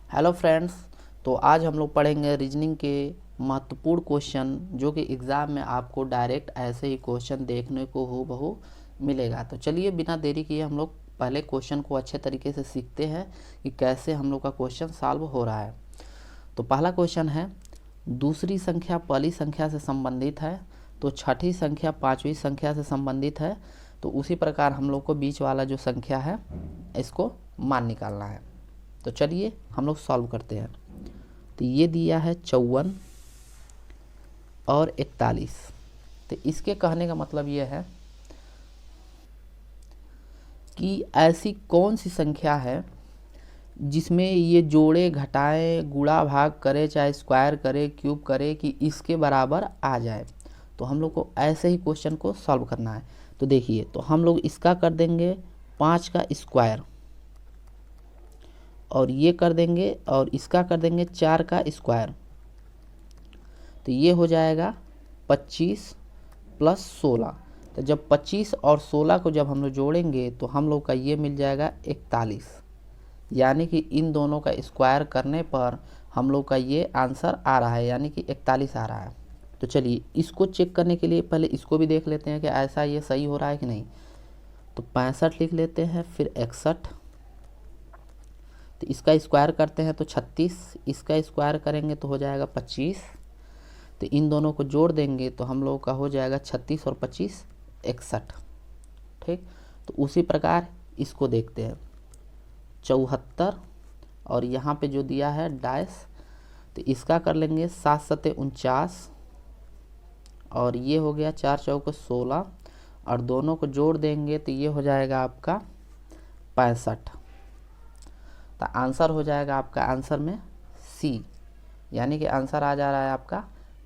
Hello friends, तो आज हम लोग पढ़ेंगे रीजनिंग के महत्वपूर्ण क्वेश्चन जो कि एग्ज़ाम में आपको डायरेक्ट ऐसे ही क्वेश्चन देखने को हूबहू मिलेगा। तो चलिए बिना देरी किए हम लोग पहले क्वेश्चन को अच्छे तरीके से सीखते हैं कि कैसे हम लोग का क्वेश्चन सॉल्व हो रहा है। तो पहला क्वेश्चन है, दूसरी संख्या पहली संख्या से संबंधित है तो छठी संख्या पांचवी संख्या से संबंधित है, तो उसी प्रकार हम लोग को बीच वाला जो संख्या है इसको मान निकालना है। तो चलिए हम लोग सॉल्व करते हैं। तो ये दिया है 54 और 41। तो इसके कहने का मतलब ये है कि ऐसी कौन सी संख्या है जिसमें ये जोड़े घटाए गुणा भाग करे चाहे स्क्वायर करे क्यूब करे कि इसके बराबर आ जाए। तो हम लोग को ऐसे ही क्वेश्चन को सॉल्व करना है। तो देखिए, तो हम लोग इसका कर देंगे 5 का स्क्वायर और ये कर देंगे और इसका कर देंगे 4 का स्क्वायर। तो ये हो जाएगा 25 प्लस 16। तो जब 25 और 16 को जब हम लोग जोड़ेंगे तो हम लोग का ये मिल जाएगा 41, यानी कि इन दोनों का स्क्वायर करने पर हम लोग का ये आंसर आ रहा है, यानी कि 41 आ रहा है। तो चलिए इसको चेक करने के लिए पहले इसको भी देख लेते हैं कि ऐसा ये सही हो रहा है कि नहीं। तो 65 लिख लेते हैं, फिर 61, तो इसका स्क्वायर करते हैं तो 36, इसका स्क्वायर करेंगे तो हो जाएगा 25। तो इन दोनों को जोड़ देंगे तो हम लोग का हो जाएगा 36 और 25 61। ठीक, तो उसी प्रकार इसको देखते हैं 74 और यहाँ पे जो दिया है डैश, तो इसका कर लेंगे 7 सते 49 और ये हो गया 4 चौके 16 और दोनों को जोड़ देंगे तो ये हो जाएगा आपका 65। तो आंसर हो जाएगा आपका आंसर में सी, यानी कि आंसर आ जा रहा है आपका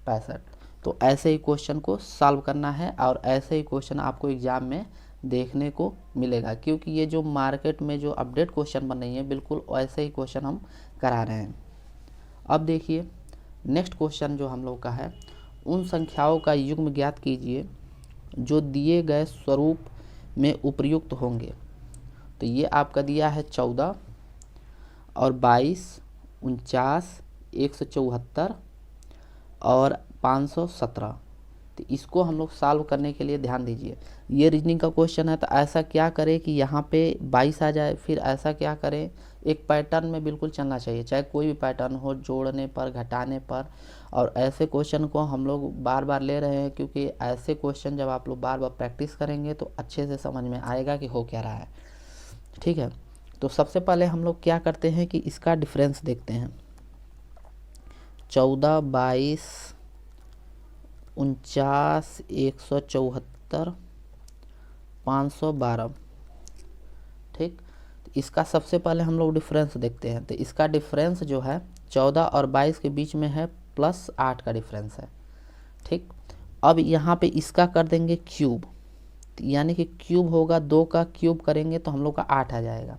65। तो ऐसे ही क्वेश्चन को सॉल्व करना है और ऐसे ही क्वेश्चन आपको एग्जाम में देखने को मिलेगा, क्योंकि ये जो मार्केट में जो अपडेट क्वेश्चन बन रही है बिल्कुल वैसे ही क्वेश्चन हम करा रहे हैं। अब देखिए नेक्स्ट क्वेश्चन जो हम लोग का है, उन संख्याओं का युग्म ज्ञात कीजिए जो दिए गए स्वरूप में उपर्युक्त होंगे। तो ये आपका दिया है 14 और 22, 49, 174 और 517। तो इसको हम लोग सॉल्व करने के लिए ध्यान दीजिए, ये रीजनिंग का क्वेश्चन है। तो ऐसा क्या करें कि यहाँ पे 22 आ जाए, फिर ऐसा क्या करें, एक पैटर्न में बिल्कुल चलना चाहिए, चाहे कोई भी पैटर्न हो, जोड़ने पर घटाने पर। और ऐसे क्वेश्चन को हम लोग बार बार ले रहे हैं क्योंकि ऐसे क्वेश्चन जब आप लोग बार बार प्रैक्टिस करेंगे तो अच्छे से समझ में आएगा कि हो क्या रहा है। ठीक है, तो सबसे पहले हम लोग क्या करते हैं कि इसका डिफरेंस देखते हैं। 14, 22, 49, 174, 512। ठीक, तो इसका सबसे पहले हम लोग डिफरेंस देखते हैं। तो इसका डिफरेंस जो है 14 और 22 के बीच में है +8 का डिफरेंस है। ठीक, अब यहाँ पे इसका कर देंगे क्यूब, यानी कि क्यूब होगा, 2 का क्यूब करेंगे तो हम लोग का 8 आ जाएगा।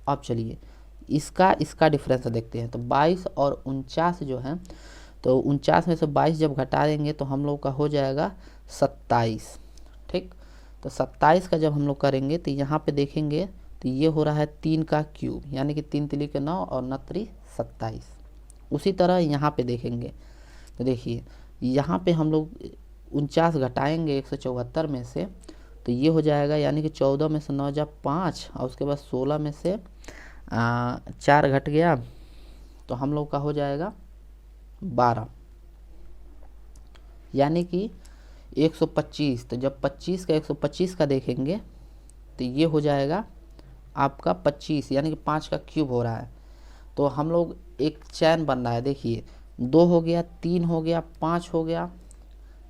अब चलिए इसका डिफरेंस देखते हैं। तो 22 और 49 जो है, तो 49 में से 22 जब घटा देंगे तो हम लोग का हो जाएगा 27। ठीक, तो 27 का जब हम लोग करेंगे तो यहाँ पे देखेंगे तो ये हो रहा है 3 का क्यूब, यानी कि 3 तिली के 9 और 9 3 27। उसी तरह यहाँ पे देखेंगे तो देखिए यहाँ पे हम लोग 49 घटाएंगे 174 में से, तो ये हो जाएगा, यानी कि 14 में से 9 जा 5 और उसके बाद 16 में से 4 घट गया तो हम लोग का हो जाएगा 12, यानी कि 125। तो जब 25 का 125 का देखेंगे तो ये हो जाएगा आपका 25, यानी कि 5 का क्यूब हो रहा है। तो हम लोग एक चैन बन रहा है, देखिए 2 हो गया, 3 हो गया, 5 हो गया।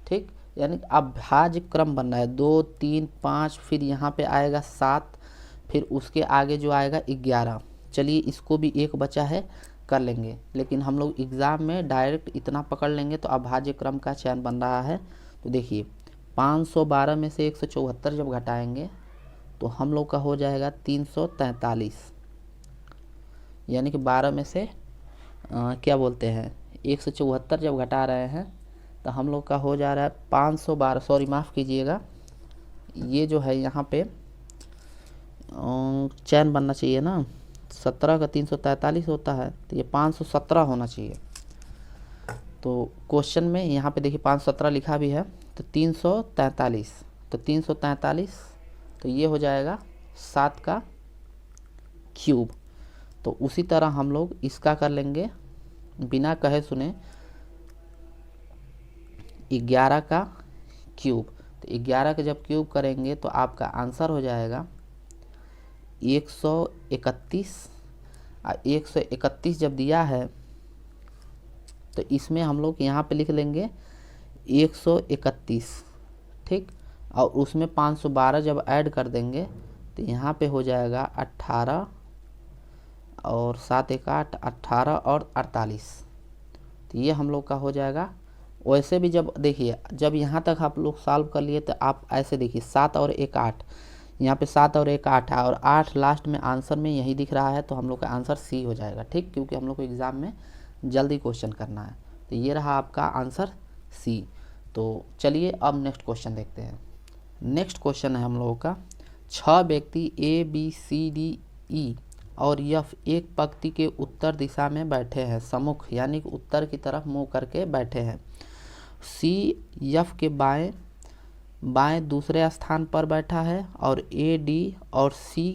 ठीक, यानी अभाज्य क्रम बन रहा है, 2 3 5, फिर यहाँ पे आएगा 7, फिर उसके आगे जो आएगा 11। चलिए इसको भी एक बचा है, कर लेंगे, लेकिन हम लोग एग्ज़ाम में डायरेक्ट इतना पकड़ लेंगे तो अभाज्य क्रम का चयन बन रहा है। तो देखिए 512 में से 174 जब घटाएंगे तो हम लोग का हो जाएगा 343, यानी कि 12 में से क्या बोलते हैं 174 जब घटा रहे हैं तो हम लोग का हो जा रहा है 512, सॉरी माफ़ कीजिएगा, ये जो है यहाँ पे चैन बनना चाहिए ना, 17 का 343 होता है, तो ये 517 होना चाहिए। तो क्वेश्चन में यहाँ पे देखिए 517 लिखा भी है, तो 343, तो 343, तो ये हो जाएगा 7 का क्यूब। तो उसी तरह हम लोग इसका कर लेंगे बिना कहे सुने 11 का क्यूब। तो 11 का जब क्यूब करेंगे तो आपका आंसर हो जाएगा 131। 131 जब दिया है तो इसमें हम लोग यहाँ पे लिख लेंगे 131, ठीक। और उसमें 512 जब ऐड कर देंगे तो यहाँ पे हो जाएगा 18 और 7 1 8, 18 और 48। तो ये हम लोग का हो जाएगा। वैसे भी जब देखिए जब यहाँ तक आप लोग सॉल्व कर लिए तो आप ऐसे देखिए 7 और 1 8, यहाँ पे 7 और 1 8 है और 8 लास्ट में आंसर में यही दिख रहा है, तो हम लोग का आंसर सी हो जाएगा, ठीक। क्योंकि हम लोग को एग्ज़ाम में जल्दी क्वेश्चन करना है। तो ये रहा आपका आंसर सी। तो चलिए अब नेक्स्ट क्वेश्चन देखते हैं। नेक्स्ट क्वेश्चन है हम लोगों का 6 व्यक्ति A B C D E और एफ एक पंक्ति के उत्तर दिशा में बैठे हैं, सम्मुख यानी कि उत्तर की तरफ मुंह करके बैठे हैं। सी एफ के बाएं बाएं दूसरे स्थान पर बैठा है और ए डी और सी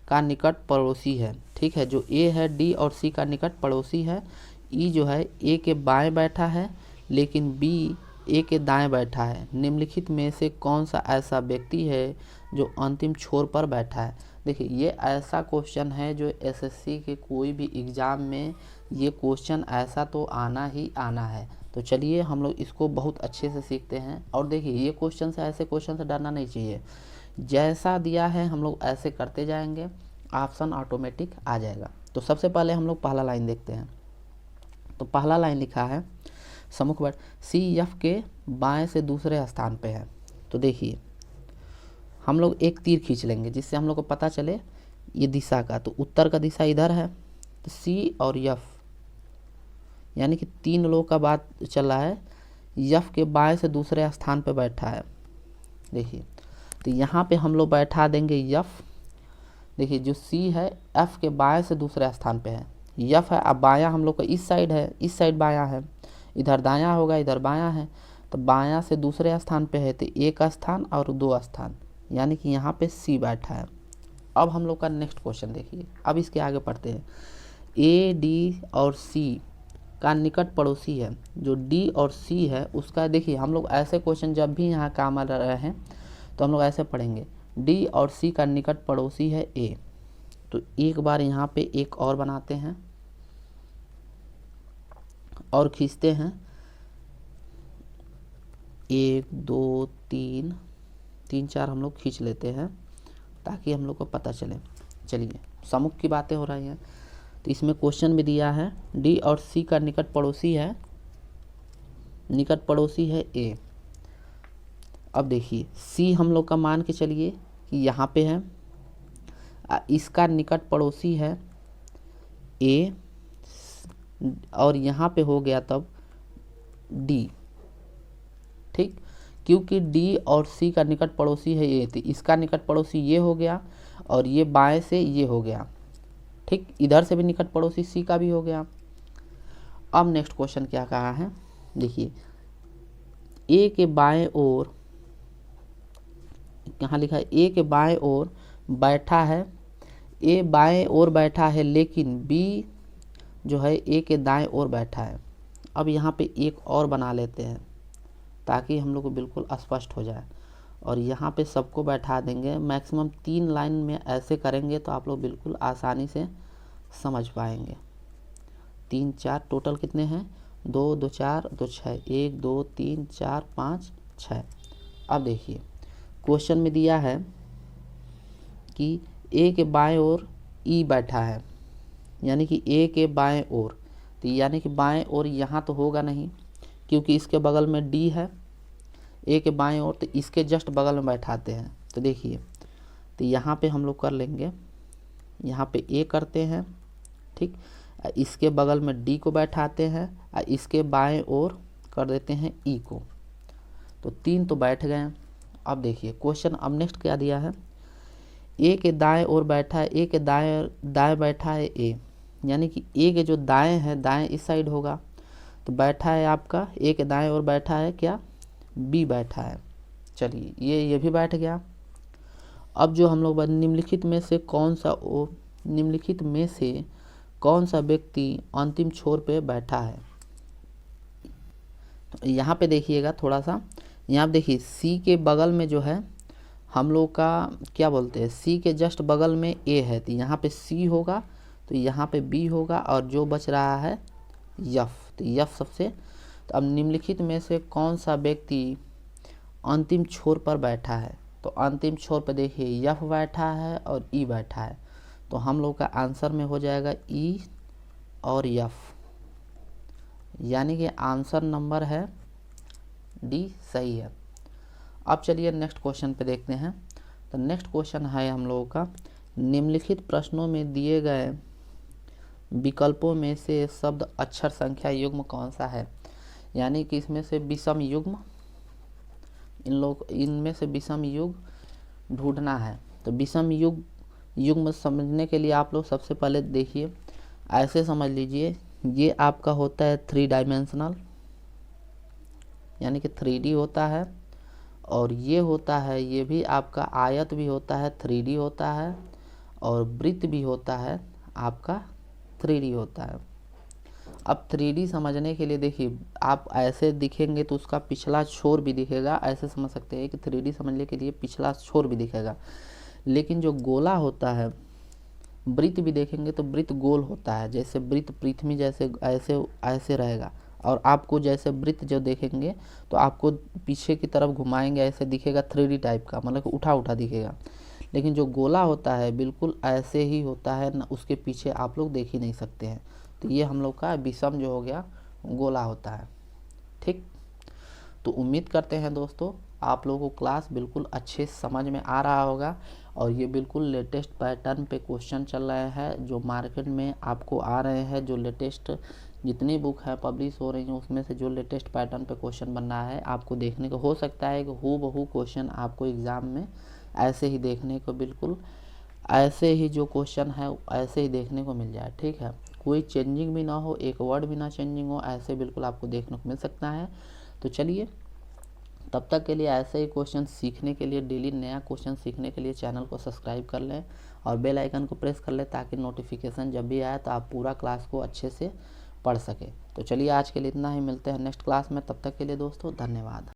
का निकट पड़ोसी है, ठीक है। जो ए है डी और सी का निकट पड़ोसी है। ई जो है ए के बाएं बैठा है लेकिन बी ए के दाएं बैठा है। निम्नलिखित में से कौन सा ऐसा व्यक्ति है जो अंतिम छोर पर बैठा है। देखिए ये ऐसा क्वेश्चन है जो एसएससी के कोई भी एग्ज़ाम में ये क्वेश्चन ऐसा तो आना ही आना है। तो चलिए हम लोग इसको बहुत अच्छे से सीखते हैं। और देखिए ये क्वेश्चन से ऐसे क्वेश्चन से डरना नहीं चाहिए, जैसा दिया है हम लोग ऐसे करते जाएंगे, ऑप्शन ऑटोमेटिक आ जाएगा। तो सबसे पहले हम लोग पहला लाइन देखते हैं। तो पहला लाइन लिखा है सम्मुख बैठ सी एफ के बाएं से दूसरे स्थान पे है। तो देखिए हम लोग एक तीर खींच लेंगे जिससे हम लोग को पता चले ये दिशा का। तो उत्तर का दिशा इधर है, तो सी और एफ यानी कि 3 लोग का बात चल रहा है। एफ के बाएं से दूसरे स्थान पे बैठा है। देखिए तो यहाँ पे हम लोग बैठा देंगे एफ। देखिए जो सी है एफ के बाएं से दूसरे स्थान पे है, एफ है। अब बायां हम लोग का इस साइड है, इस साइड बायां है, इधर दायां होगा, इधर बायां है। तो बायां से दूसरे स्थान पे है तो 1 स्थान और 2 स्थान, यानी कि यहाँ पे सी बैठा है। अब हम लोग का नेक्स्ट क्वेश्चन देखिए। अब इसके आगे पढ़ते हैं। ए डी और सी का निकट पड़ोसी है। जो डी और सी है उसका देखिए हम लोग ऐसे क्वेश्चन जब भी यहाँ काम आ रहे हैं तो हम लोग ऐसे पढ़ेंगे, डी और सी का निकट पड़ोसी है ए। तो एक बार यहाँ पे एक और बनाते हैं और खींचते हैं 1 2 3 3 4 हम लोग खींच लेते हैं ताकि हम लोग को पता चले। चलिए सम्मुख की बातें हो रही हैं। तो इसमें क्वेश्चन में दिया है डी और सी का निकट पड़ोसी है, निकट पड़ोसी है ए। अब देखिए सी हम लोग का मान के चलिए कि यहाँ पे है, इसका निकट पड़ोसी है ए और यहाँ पे हो गया तब डी, ठीक। क्योंकि डी और सी का निकट पड़ोसी है ये, तो इसका निकट पड़ोसी ये हो गया और ये बाएं से ये हो गया, ठीक। इधर से भी निकट पड़ोसी सी का भी हो गया। अब नेक्स्ट क्वेश्चन क्या कहा है देखिए, ए के बाएं ओर, यहाँ लिखा है ए के बाएं ओर बैठा है, ए बाएं ओर बैठा है लेकिन बी जो है ए के दाएं ओर बैठा है। अब यहाँ पे एक और बना लेते हैं ताकि हम लोग को बिल्कुल स्पष्ट हो जाए। और यहाँ पे सबको बैठा देंगे, मैक्सिमम 3 लाइन में ऐसे करेंगे तो आप लोग बिल्कुल आसानी से समझ पाएंगे। 3 4 टोटल कितने हैं, 2 2 4 2 6, 1 2 3 4 5 6। अब देखिए क्वेश्चन में दिया है कि ए के बाएं ओर ई बैठा है, यानी कि ए के बाएं ओर, तो यानी कि बाएं ओर यहाँ तो होगा नहीं क्योंकि इसके बगल में डी है। ए के बाएं ओर तो इसके जस्ट बगल में बैठाते हैं। तो देखिए तो यहाँ पे हम लोग कर लेंगे, यहाँ पे ए करते हैं, ठीक। इसके बगल में डी को बैठाते हैं और इसके बाएं ओर कर देते हैं ई को। तो 3 तो बैठ गए। अब देखिए क्वेश्चन अब नेक्स्ट क्या दिया है, ए के दाएं ओर बैठा है, ए के दाएं बैठा है ए, यानी कि ए के जो दाएं है, दाएं इस साइड होगा, तो बैठा है आपका ए के दाएं ओर बैठा है क्या, बी बैठा है। चलिए ये भी बैठ गया। अब जो हम लोग निम्नलिखित में से कौन सा व्यक्ति अंतिम छोर पे बैठा है। तो यहाँ पे देखिएगा थोड़ा सा, यहाँ पे देखिए सी के बगल में जो है हम लोग का क्या बोलते हैं, सी के जस्ट बगल में ए है, तो यहाँ पे सी होगा, तो यहाँ पे बी होगा, और जो बच रहा है यफ, तो यफ सबसे। तो अब निम्नलिखित में से कौन सा व्यक्ति अंतिम छोर पर बैठा है, तो अंतिम छोर पर देखिए यफ बैठा है और ई बैठा है, तो हम लोग का आंसर में हो जाएगा ई और यफ, यानी कि आंसर नंबर है डी सही है। अब चलिए नेक्स्ट क्वेश्चन पे देखते हैं। तो नेक्स्ट क्वेश्चन है हम लोगों का, निम्नलिखित प्रश्नों में दिए गए विकल्पों में से शब्द अक्षर संख्या युग्म कौन सा है, यानी कि इसमें से विषम युग्म, इनमें से विषम युग्म ढूंढना है। तो विषम युग्म समझने के लिए आप लोग सबसे पहले देखिए, ऐसे समझ लीजिए, ये आपका होता है 3 डायमेंशनल, यानी कि 3D होता है, और ये होता है, ये भी आपका आयत भी होता है 3D होता है, और वृत्त भी होता है आपका 3D होता है। अब 3D समझने के लिए देखिए, आप ऐसे दिखेंगे तो उसका पिछला छोर भी दिखेगा, ऐसे समझ सकते हैं कि 3D समझने के लिए पिछला छोर भी दिखेगा। लेकिन जो गोला होता है, वृत्त भी देखेंगे तो वृत्त गोल होता है, जैसे वृत्त पृथ्वी जैसे ऐसे रहेगा, और आपको जैसे वृत्त जो देखेंगे तो आपको पीछे की तरफ घुमाएंगे ऐसे दिखेगा 3D टाइप का, मतलब उठा उठा दिखेगा। लेकिन जो गोला होता है बिल्कुल ऐसे ही होता है ना, उसके पीछे आप लोग देख ही नहीं सकते हैं। तो ये हम लोग का विषम जो हो गया गोला होता है। ठीक, तो उम्मीद करते हैं दोस्तों आप लोगों को क्लास बिल्कुल अच्छे समझ में आ रहा होगा, और ये बिल्कुल लेटेस्ट पैटर्न पे क्वेश्चन चल रहे हैं जो मार्केट में आपको आ रहे हैं, जो लेटेस्ट जितनी बुक है पब्लिश हो रही हैं उसमें से जो लेटेस्ट पैटर्न पे क्वेश्चन बन रहा है आपको देखने को हो सकता है कि हूबहू क्वेश्चन आपको एग्ज़ाम में ऐसे ही देखने को, बिल्कुल ऐसे ही जो क्वेश्चन है ऐसे ही देखने को मिल जाए। ठीक है, कोई चेंजिंग भी ना हो, एक वर्ड भी ना चेंजिंग हो, ऐसे बिल्कुल आपको देखने को मिल सकता है। तो चलिए, तब तक के लिए ऐसे ही क्वेश्चन सीखने के लिए, डेली नया क्वेश्चन सीखने के लिए चैनल को सब्सक्राइब कर लें और बेल आइकन को प्रेस कर लें, ताकि नोटिफिकेशन जब भी आए तो आप पूरा क्लास को अच्छे से पढ़ सके। तो चलिए आज के लिए इतना ही, मिलते हैं नेक्स्ट क्लास में, तब तक के लिए दोस्तों धन्यवाद।